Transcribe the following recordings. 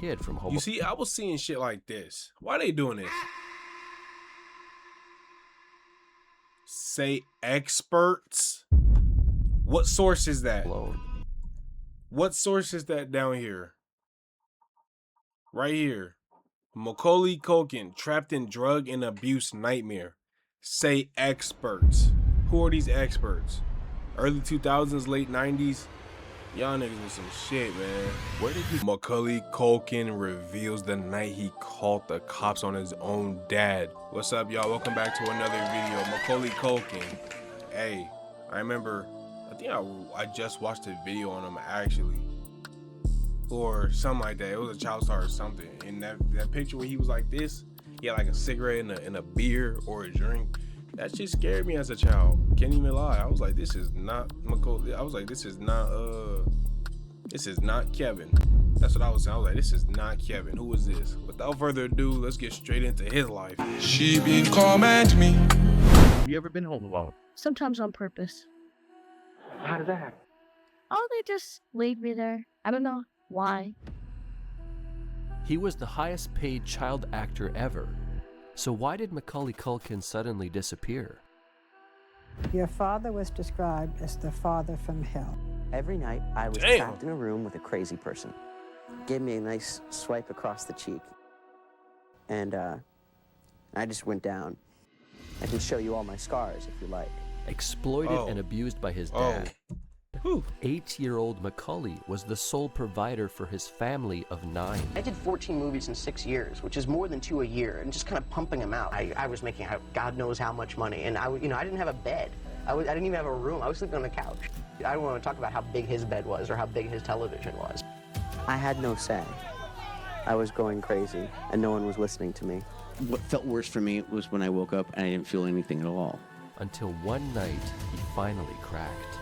kid from You see, I was seeing shit like this. Why they doing this? Say experts. What source is that? What source is that down here? Right here. Macaulay Culkin trapped in drug and abuse nightmare. Say experts. Who are these experts? Early 2000s, late 90s? Y'all niggas was some shit, man. Where did he? Macaulay Culkin reveals the night he called the cops on his own dad. What's up, y'all? Welcome back to another video. Macaulay Culkin. Hey, I remember, I think I just watched a video on him actually. Or something like that. It was a child star or something. And that picture where he was like this, he had like a cigarette and a beer or a drink. That shit scared me as a child. Can't even lie. I was like, this is not Macaulay. I was like, this is not Kevin. That's what I was saying. I was like, this is not Kevin. Who is this? Without further ado, let's get straight into his life. She been comment me. Have you ever been home alone? Sometimes on purpose. How did that happen? Oh, they just leave me there. I don't know why. He was the highest paid child actor ever. So why did Macaulay Culkin suddenly disappear? Your father was described as the father from hell. Every night, I was trapped in a room with a crazy person. Gave me a nice swipe across the cheek. And I just went down. I can show you all my scars if you like. Exploited and abused by his dad. 8-year-old Macaulay was the sole provider for his family of 9. I did 14 movies in 6 years, which is more than 2 a year, and just kind of pumping them out. I was making God knows how much money, and I didn't have a bed. I didn't even have a room. I was sleeping on the couch. I don't want to talk about how big his bed was or how big his television was. I had no say. I was going crazy, and no one was listening to me. What felt worse for me was when I woke up and I didn't feel anything at all. Until one night, he finally cracked.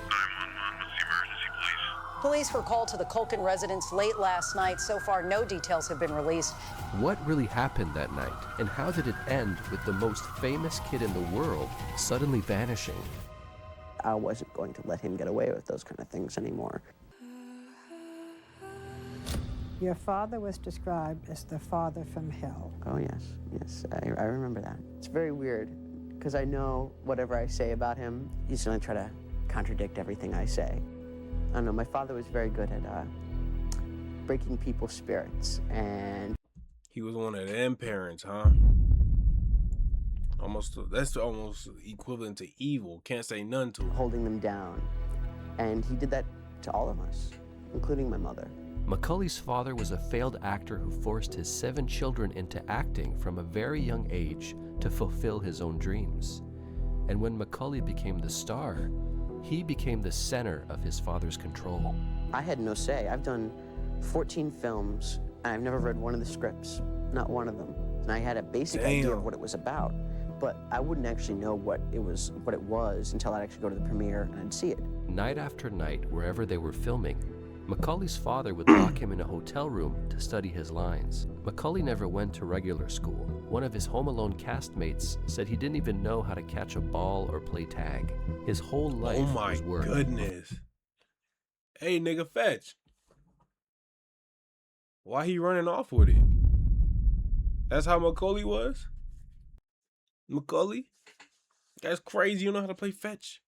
Police were called to the Culkin residence late last night. So far, no details have been released. What really happened that night, and how did it end with the most famous kid in the world suddenly vanishing? I wasn't going to let him get away with those kind of things anymore. Your father was described as the father from hell. Oh, yes, I remember that. It's very weird, because I know whatever I say about him, he's going to try to contradict everything I say. I don't know, my father was very good at breaking people's spirits, and... He was one of them parents, huh? That's almost equivalent to evil. Can't say none to him. Holding them down. And he did that to all of us, including my mother. Macaulay's father was a failed actor who forced his 7 children into acting from a very young age to fulfill his own dreams. And when Macaulay became the star, he became the center of his father's control. I had no say. I've done 14 films, and I've never read one of the scripts, not one of them. And I had a basic idea of what it was about, but I wouldn't actually know what it was until I'd actually go to the premiere and I'd see it. Night after night, wherever they were filming, Macaulay's father would lock him in a hotel room to study his lines. Macaulay never went to regular school. One of his Home Alone castmates said he didn't even know how to catch a ball or play tag. His whole life was work. Oh my goodness. Hey, nigga, fetch. Why he running off with it? That's how Macaulay was? Macaulay? That's crazy. You know how to play fetch.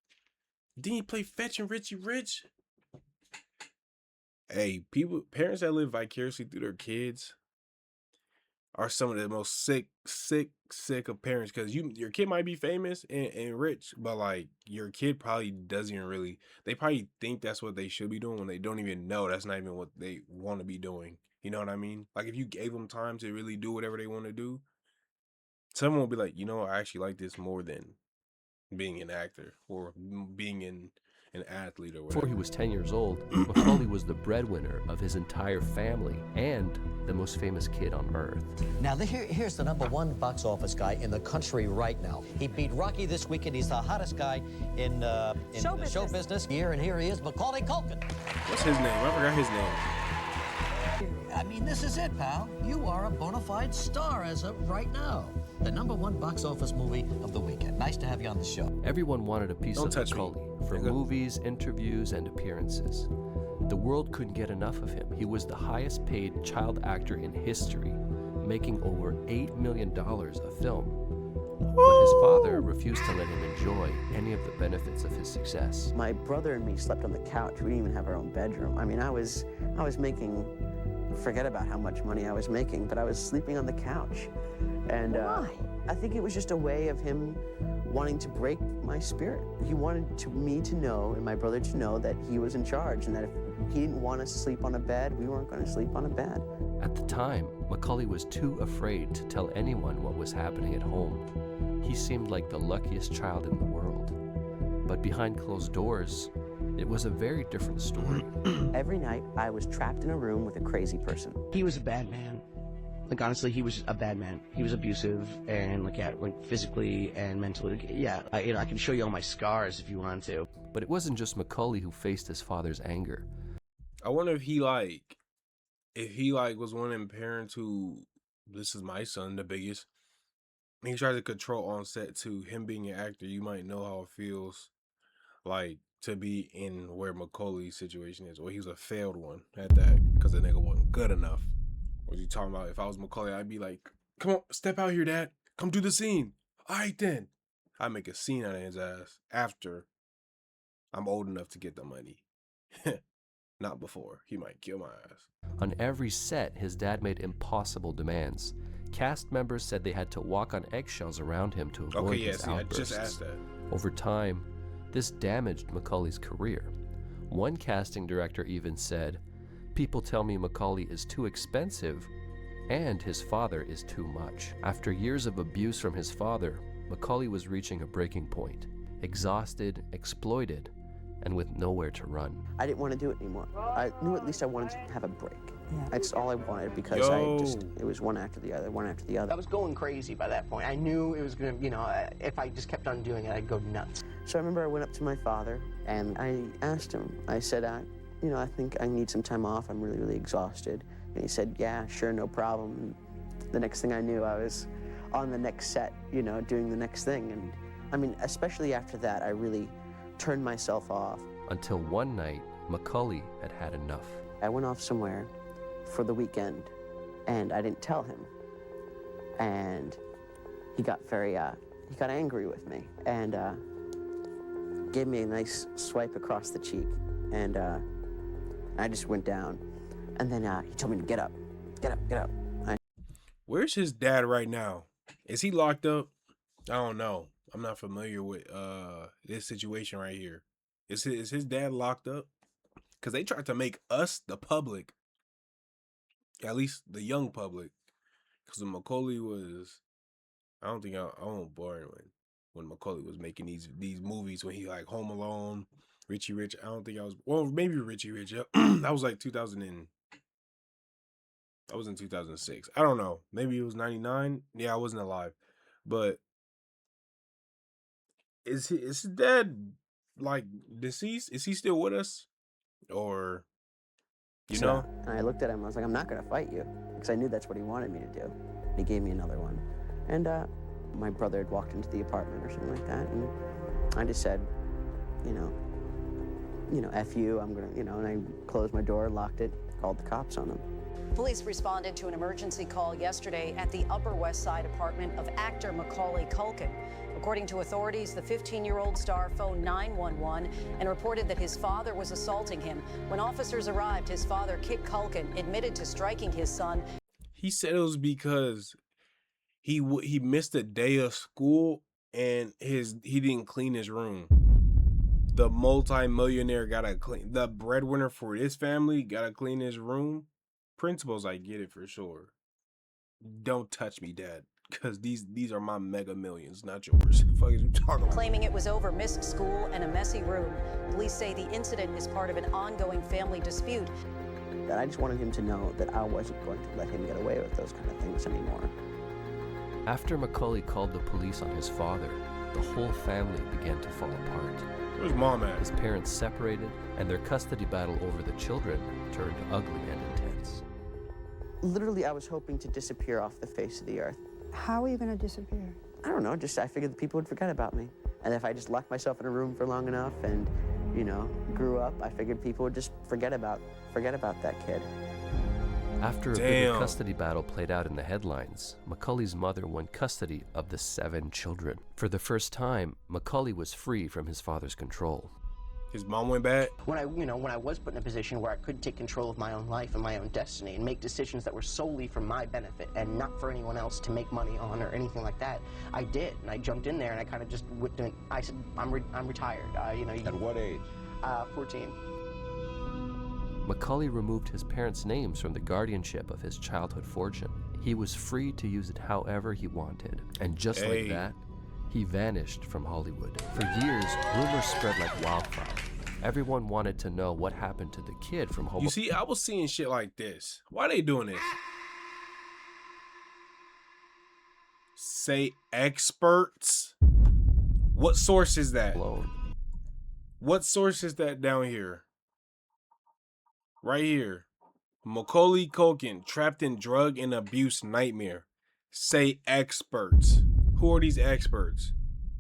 Didn't he play fetch in Richie Rich? Hey, parents that live vicariously through their kids are some of the most sick of parents, because your kid might be famous and rich, but like your kid probably doesn't even really, they probably think that's what they should be doing when they don't even know that's not even what they want to be doing. You know what I mean? Like if you gave them time to really do whatever they want to do, someone will be like, you know, I actually like this more than being an actor or being an athlete or whatever. Before he was 10 years old, Macaulay was the breadwinner of his entire family and the most famous kid on earth. Now, here's the #1 box office guy in the country right now. He beat Rocky this weekend. He's the hottest guy in show business here, and here he is, Macaulay Culkin. What's his name? I forgot his name. I mean, this is it, pal. You are a bona fide star as of right now. The #1 box office movie of the weekend. Nice to have you on the show. Everyone wanted a piece of Macaulay for movies, interviews, and appearances. The world couldn't get enough of him. He was the highest paid child actor in history, making over $8 million a film. But his father refused to let him enjoy any of the benefits of his success. My brother and me slept on the couch. We didn't even have our own bedroom. I mean, I was making, forget about how much money I was making, but I was sleeping on the couch. And I think it was just a way of him wanting to break my spirit. He wanted me to know, and my brother to know, that he was in charge, and that if he didn't want us to sleep on a bed, we weren't going to sleep on a bed. At the time, Macaulay was too afraid to tell anyone what was happening at home. He seemed like the luckiest child in the world. But behind closed doors, it was a very different story. Every night, I was trapped in a room with a crazy person. He was a bad man. Like, honestly, he was a bad man. He was abusive and, like physically and mentally. Yeah, I can show you all my scars if you want to. But it wasn't just Macaulay who faced his father's anger. I wonder if he was one of them parents who, this is my son, the biggest. He tries to control on set too. Him being an actor, you might know how it feels like to be in where Macaulay's situation is. Or he was a failed one at that, because the nigga wasn't good enough. What you talking about? If I was Macaulay, I'd be like, come on, step out here, Dad. Come do the scene. All right, then. I'd make a scene out of his ass after I'm old enough to get the money. Not before. He might kill my ass. On every set, his dad made impossible demands. Cast members said they had to walk on eggshells around him to avoid his outbursts. I just asked that. Over time, this damaged Macaulay's career. One casting director even said, "People tell me Macaulay is too expensive and his father is too much." After years of abuse from his father, Macaulay was reaching a breaking point. Exhausted, exploited, and with nowhere to run. I didn't want to do it anymore. I knew at least I wanted to have a break. Yeah. That's all I wanted, because it was one after the other, one after the other. I was going crazy by that point. I knew it was going to, if I just kept on doing it, I'd go nuts. So I remember I went up to my father and I asked him, I said, I think I need some time off. I'm really, really exhausted. And he said, yeah, sure, no problem. And the next thing I knew, I was on the next set, doing the next thing. And I mean, especially after that, I really turned myself off. Until one night, Macaulay had had enough. I went off somewhere for the weekend, and I didn't tell him. And he got he got angry with me, and gave me a nice swipe across the cheek. And I just went down. And then he told me to get up. Get up, get up. Where's his dad right now? Is he locked up? I don't know. I'm not familiar with this situation right here. Is his dad locked up? Because they tried to make us, the public, at least the young public, because Macaulay was, I won't bore anyone when Macaulay was making these movies, when he like Home Alone, Richie Rich. I don't think I was, well, maybe Richie Rich. That was like 2000 I was in 2006. I don't know. Maybe it was 99. Yeah, I wasn't alive. But is his dad like deceased? Is he still with us? Or you know? And I looked at him, I was like, I'm not gonna fight you, because I knew that's what he wanted me to do. He gave me another one. And my brother had walked into the apartment or something like that, and I just said, F you, I'm gonna, and I closed my door, locked it, called the cops on him. Police responded to an emergency call yesterday at the Upper West Side apartment of actor Macaulay Culkin. According to authorities, the 15-year-old star phoned 911 and reported that his father was assaulting him. When officers arrived, his father, Kit Culkin, admitted to striking his son. He said it was because he missed a day of school and he didn't clean his room. The multi-millionaire gotta clean, the breadwinner for his family gotta clean his room. Principles, I get it for sure. Don't touch me, Dad, because these are my mega millions, not yours. The fuck is you talking about? Claiming it was over missed school and a messy room. Police say the incident is part of an ongoing family dispute. That I just wanted him to know that I wasn't going to let him get away with those kind of things anymore. After Macaulay called the police on his father, the whole family began to fall apart. Where's Mom at? His parents separated, and their custody battle over the children turned ugly and intense. Literally, I was hoping to disappear off the face of the earth. How are you going to disappear? I don't know, I figured that people would forget about me. And if I just locked myself in a room for long enough and you know, grew up, I figured people would just forget about that kid. After a bitter custody battle played out in the headlines, Macaulay's mother won custody of the 7 children. For the first time, Macaulay was free from his father's control. His mom went bad. When I was put in a position where I could take control of my own life and my own destiny and make decisions that were solely for my benefit and not for anyone else to make money on or anything like that, I did. And I jumped in there and I kind of just I said, I'm retired. At what age? 14. Macaulay removed his parents' names from the guardianship of his childhood fortune. He was free to use it however he wanted. And just like that, he vanished from Hollywood. For years, rumors spread like wildfire. Everyone wanted to know what happened to the kid from Hobo. You see, I was seeing shit like this. Why they doing this? Say experts? What source is that? What source is that down here? Right here. Macaulay Culkin trapped in drug and abuse nightmare. Say experts. Who are these experts?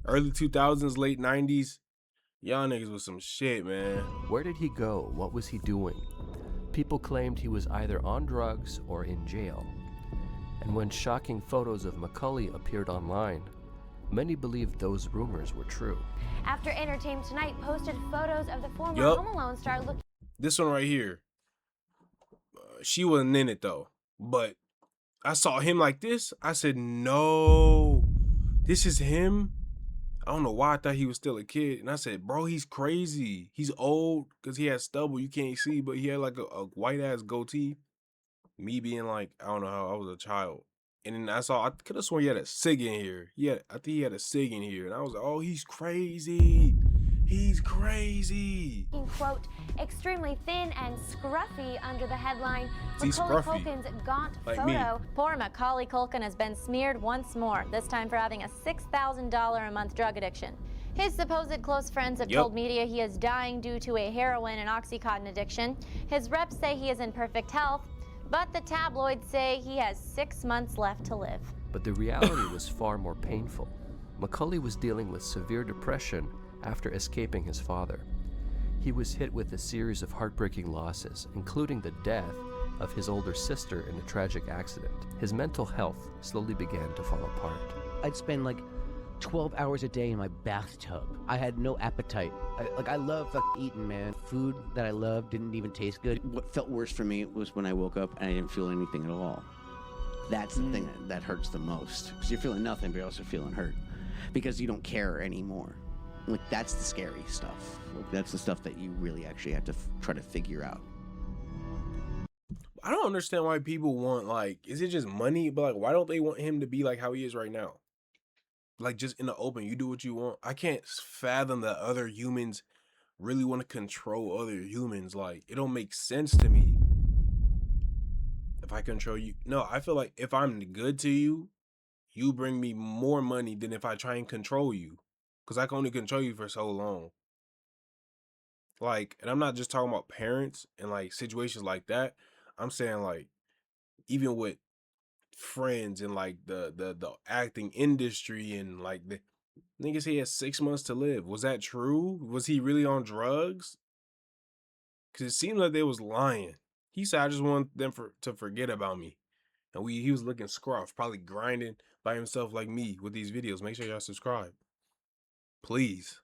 Early 2000s, late 90s? Y'all niggas was some shit, man. Where did he go? What was he doing? People claimed he was either on drugs or in jail. And when shocking photos of Macaulay appeared online, many believed those rumors were true. After Entertainment Tonight posted photos of the former Home Alone star looking... This one right here. She wasn't in it though. But I saw him like this. I said, no. This is him? I don't know why I thought he was still a kid. And I said, bro, he's crazy. He's old because he has stubble. You can't see, but he had like a white ass goatee. Me being like, I don't know how I was a child. And then I could have sworn he had a cig in here. I think he had a cig in here. And I was like, oh, he's crazy. He's crazy. Quote, extremely thin and scruffy under the headline, Macaulay Culkin's gaunt photo. Poor Macaulay Culkin has been smeared once more, this time for having a $6,000 a month drug addiction. His supposed close friends have told media he is dying due to a heroin and Oxycontin addiction. His reps say he is in perfect health, but the tabloids say he has 6 months left to live. But the reality was far more painful. Macaulay was dealing with severe depression after escaping his father. He was hit with a series of heartbreaking losses, including the death of his older sister in a tragic accident. His mental health slowly began to fall apart. I'd spend like 12 hours a day in my bathtub. I had no appetite. I love eating, man. Food that I loved didn't even taste good. What felt worse for me was when I woke up and I didn't feel anything at all. That's the thing that hurts the most. Because you're feeling nothing, but you're also feeling hurt. Because you don't care anymore. Like, that's the scary stuff. Like, that's the stuff that you really actually have to try to figure out. I don't understand why people want, like, is it just money? But, like, why don't they want him to be like how he is right now? Like, just in the open, you do what you want. I can't fathom that other humans really want to control other humans. Like, it don't make sense to me. If I control you. No, I feel like if I'm good to you, you bring me more money than if I try and control you. Because I can only control you for so long. Like, and I'm not just talking about parents and, like, situations like that. I'm saying, like, even with friends and, like, the acting industry and, like, the niggas, he has 6 months to live. Was that true? Was he really on drugs? Because it seemed like they was lying. He said, I just want them to forget about me. And he was looking scruff, probably grinding by himself like me with these videos. Make sure y'all subscribe. Please.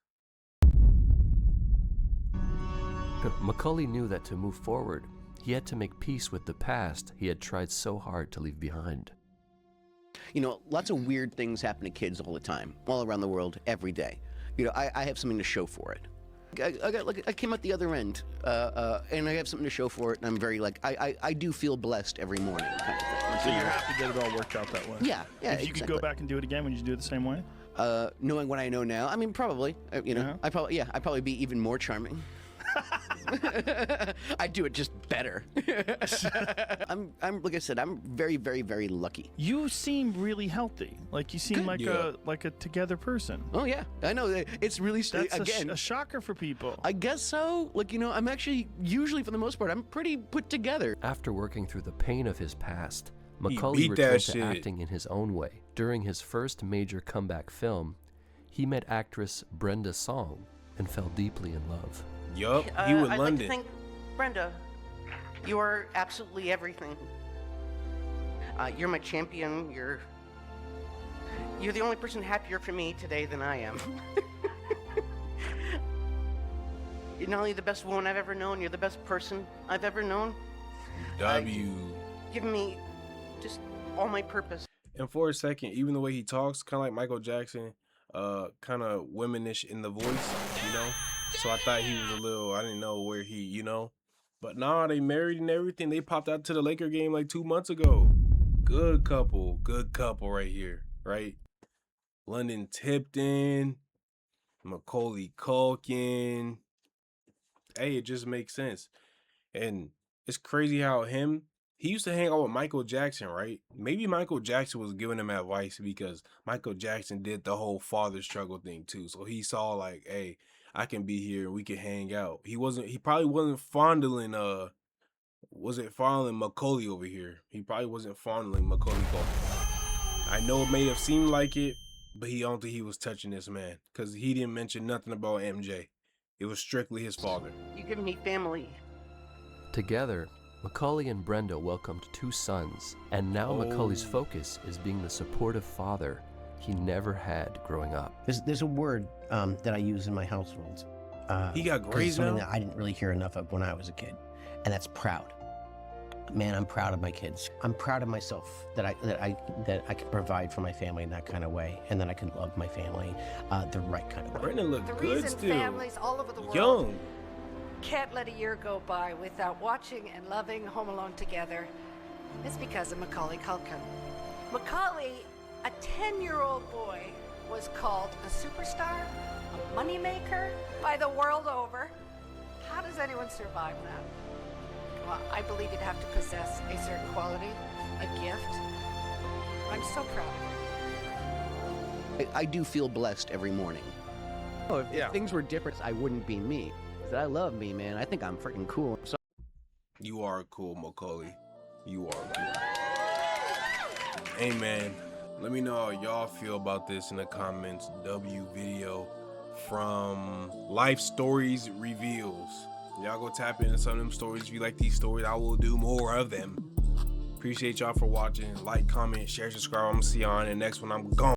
Macaulay knew that to move forward, he had to make peace with the past he had tried so hard to leave behind. You know, lots of weird things happen to kids all the time, all around the world, every day. You know, I have something to show for it. I came out the other end, and I have something to show for it, and I'm very, like, I do feel blessed every morning. Kind of thing. So you're happy to get it all worked out that way? Yeah, yeah. If you could go back and do it again, would you do it the same way? Knowing what I know now, I mean, probably. You know, I'd probably be even more charming. I do it just better. I'm like I said, I'm very, very, very lucky. You seem really healthy. Like you seem like a together person. Oh yeah, I know. It's really that's again a shocker for people. I guess so. Like, you know, I'm actually usually for the most part I'm pretty put together. After working through the pain of his past, Macaulay returned to acting in his own way. During his first major comeback film, he met actress Brenda Song and fell deeply in love. Yup, he I'd with like London. to thank Brenda. You are absolutely everything. You're my champion. You're the only person happier for me today than I am. You're not only the best woman I've ever known, you're the best person I've ever known. Give me just all my purpose. And for a second, even the way he talks, kind of like Michael Jackson, kind of womanish in the voice, you know? So I thought he was a little, I didn't know where he, you know? But nah, they married and everything. They popped out to the Laker game like 2 months ago. Good couple right here, right? London Tipton, Macaulay Culkin. Hey, it just makes sense. And it's crazy how he used to hang out with Michael Jackson, right? Maybe Michael Jackson was giving him advice because Michael Jackson did the whole father struggle thing too. So he saw like, hey, I can be here and we can hang out. He probably wasn't fondling Macaulay over here. He probably wasn't fondling Macaulay Culkin. I know it may have seemed like it, but I don't think he was touching this man because he didn't mention nothing about MJ. It was strictly his father. You give me family. Together, Macaulay and Brenda welcomed 2 sons, and now Macaulay's focus is being the supportive father he never had growing up. There's a word that I use in my household. He got grades something now? that I didn't really hear enough of when I was a kid, and that's proud. Man, I'm proud of my kids. I'm proud of myself that I can provide for my family in that kind of way, and that I can love my family the right kind of way. Brenda looked good reason still. families all over the world Young. can't let a year go by without watching and loving Home Alone together is because of Macaulay Culkin. Macaulay, a 10-year-old boy, was called a superstar, a moneymaker by the world over. How does anyone survive that? Well, I believe you'd have to possess a certain quality, a gift. I'm so proud of you. I do feel blessed every morning. Oh, if things were different, I wouldn't be me. I love me, man. I think I'm freaking cool. So You are cool, Macaulay. You are cool. Hey, man. Let me know how y'all feel about this in the comments. W video from Life Stories Reveals. Y'all go tap into some of them stories. If you like these stories, I will do more of them. Appreciate y'all for watching. Like, comment, share, subscribe. I'm gonna see y'all in the next one. I'm gone.